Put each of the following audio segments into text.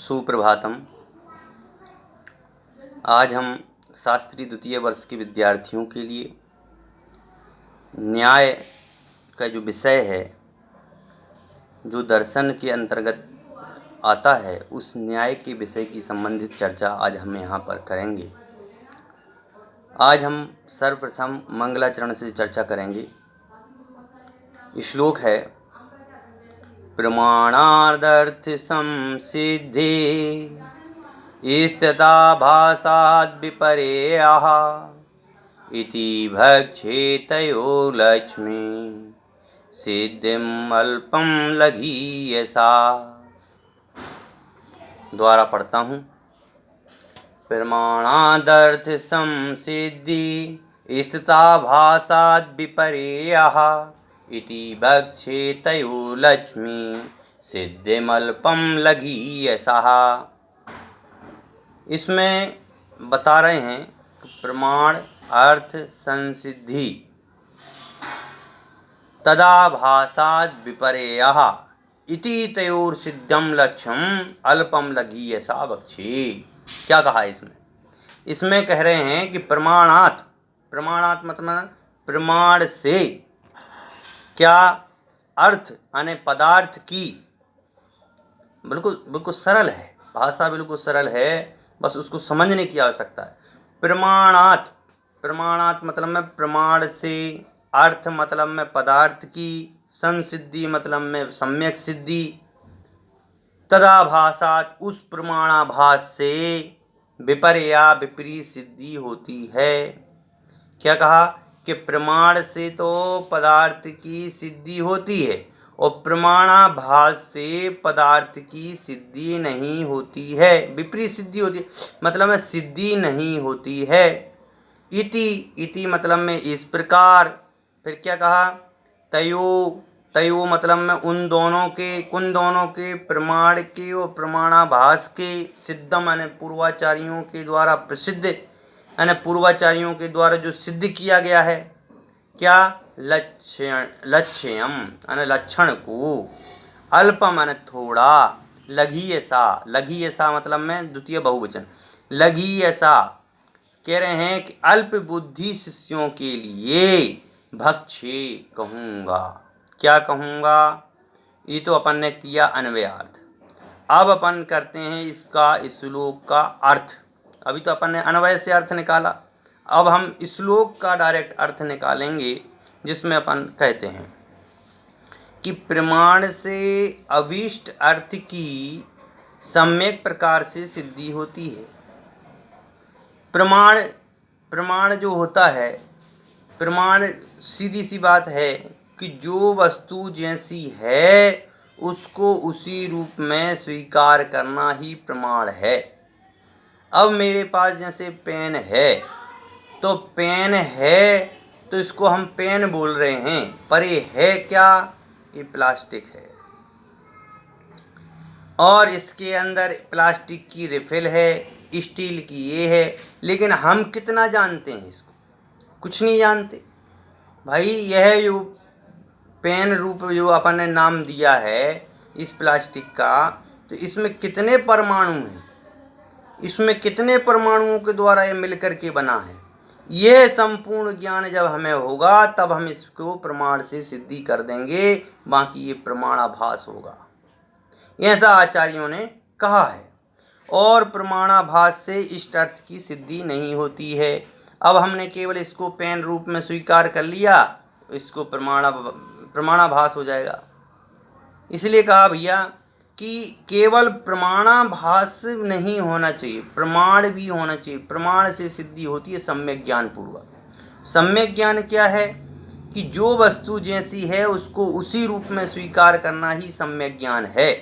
सुप्रभातम। आज हम शास्त्री द्वितीय वर्ष के विद्यार्थियों के लिए न्याय का जो विषय है, जो दर्शन के अंतर्गत आता है, उस न्याय के विषय की संबंधित चर्चा आज हम यहाँ पर करेंगे। आज हम सर्वप्रथम मंगलाचरण से चर्चा करेंगे। श्लोक है प्रमाणादर्थ संसिद्धि स्थिता भासाद् विपर्ययः इति भक्षेतयो लक्ष्मी सिद्धिम् अल्पं लघीयसा। द्वारा पढ़ता हूँ। प्रमाणादर्थ संसिद्धि स्थिता भासाद् विपर्ययः इति भक्षेतयो लक्ष्मी सिद्धिमल्पं लघीयसः। इसमें बता रहे हैं कि प्रमाण अर्थ संसिद्धि तदा भासाद् विपर्ययः इति तयोर सिद्धम लक्ष्यम अल्पम लघीयसा भक्षे। क्या कहा इसमें कह रहे हैं कि प्रमाणात मतलब प्रमाण से क्या अर्थ यानी पदार्थ की बिल्कुल सरल है, भाषा बिल्कुल सरल है, बस उसको समझने की आवश्यकता है। प्रमाणात मतलब में प्रमाण से, अर्थ मतलब में पदार्थ की, संसिद्धि मतलब में सम्यक सिद्धि, तदा भासात उस प्रमाणाभास से विपर्या विपरीत सिद्धि होती है। क्या कहा कि प्रमाण से तो पदार्थ की सिद्धि होती है और प्रमाणाभास से पदार्थ की सिद्धि नहीं होती है, विपरीत सिद्धि होती है, मतलब में सिद्धि नहीं होती है। इति मतलब में इस प्रकार। फिर क्या कहा, तयो मतलब में उन दोनों के प्रमाण के और प्रमाणाभास के सिद्धम यानी पूर्वाचार्यों के द्वारा प्रसिद्ध, यानी पूर्वाचार्यों के द्वारा जो सिद्ध किया गया है, क्या लक्ष्यम यानी लक्षण को, अल्पम यानी थोड़ा, लघीयसा मतलब में द्वितीय बहुवचन, लघीयसा कह रहे हैं कि अल्प बुद्धि शिष्यों के लिए भक्षे कहूँगा। क्या कहूँगा, ये तो अपन ने किया अन्वयार्थ। अब अपन करते हैं इसका श्लोक का अर्थ। अभी तो अपन ने अन्वय से अर्थ निकाला, अब हम श्लोक का डायरेक्ट अर्थ निकालेंगे, जिसमें अपन कहते हैं कि प्रमाण से अभीष्ट अर्थ की सम्यक प्रकार से सिद्धि होती है। प्रमाण जो होता है, प्रमाण सीधी सी बात है कि जो वस्तु जैसी है उसको उसी रूप में स्वीकार करना ही प्रमाण है। अब मेरे पास जैसे पेन है, तो पेन है तो इसको हम पेन बोल रहे हैं, पर ये है क्या, ये प्लास्टिक है और इसके अंदर प्लास्टिक की रिफिल है, स्टील की ये है, लेकिन हम कितना जानते हैं इसको, कुछ नहीं जानते भाई। यह जो पेन रूप जो अपन ने नाम दिया है इस प्लास्टिक का, तो इसमें कितने परमाणु हैं, इसमें कितने परमाणुओं के द्वारा ये मिलकर के बना है, यह संपूर्ण ज्ञान जब हमें होगा तब हम इसको प्रमाण से सिद्धि कर देंगे, बाकी ये प्रमाणाभास होगा, ऐसा आचार्यों ने कहा है। और प्रमाणाभास से इष्ट अर्थ की सिद्धि नहीं होती है। अब हमने केवल इसको पेन रूप में स्वीकार कर लिया, इसको प्रमाणाभास हो जाएगा। इसलिए कहा भैया कि केवल प्रमाणाभास नहीं होना चाहिए, प्रमाण भी होना चाहिए। प्रमाण से सिद्धि होती है सम्यक ज्ञान पूर्वक। सम्यक ज्ञान क्या है कि जो वस्तु जैसी है उसको उसी रूप में स्वीकार करना ही सम्यक ज्ञान है।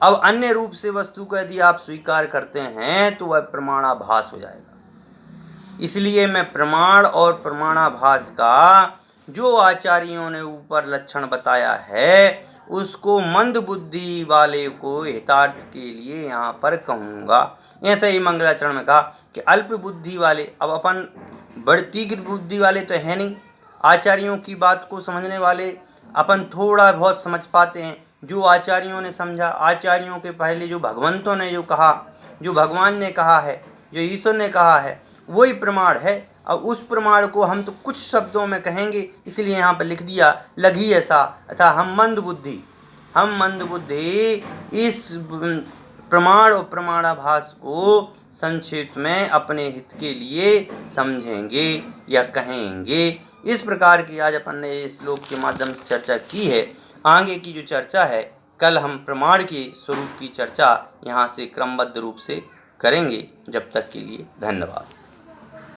अब अन्य रूप से वस्तु को यदि आप स्वीकार करते हैं तो वह प्रमाणाभास हो जाएगा। इसलिए मैं प्रमाण और प्रमाणाभास का जो आचार्यों ने ऊपर लक्षण बताया है उसको मंद बुद्धि वाले को हितार्थ के लिए यहाँ पर कहूँगा। ऐसे ही मंगलाचरण में कहा कि अल्प बुद्धि वाले, अब अपन बड़ी तीव्र बुद्धि वाले तो है नहीं, आचार्यों की बात को समझने वाले अपन थोड़ा बहुत समझ पाते हैं, जो आचार्यों ने समझा, आचार्यों के पहले जो भगवंतों ने जो कहा, जो भगवान ने कहा है, जो ईश्वर ने कहा है, वही प्रमाण है। अब उस प्रमाण को हम तो कुछ शब्दों में कहेंगे, इसलिए यहाँ पर लिख दिया लघी ऐसा, अतः हम मंद बुद्धि इस प्रमाण और प्रमाणाभास को संक्षेप में अपने हित के लिए समझेंगे या कहेंगे। इस प्रकार की आज अपन ने इस श्लोक के माध्यम से चर्चा की है। आगे की जो चर्चा है, कल हम प्रमाण के स्वरूप की चर्चा यहाँ से क्रमबद्ध रूप से करेंगे। जब तक के लिए धन्यवाद।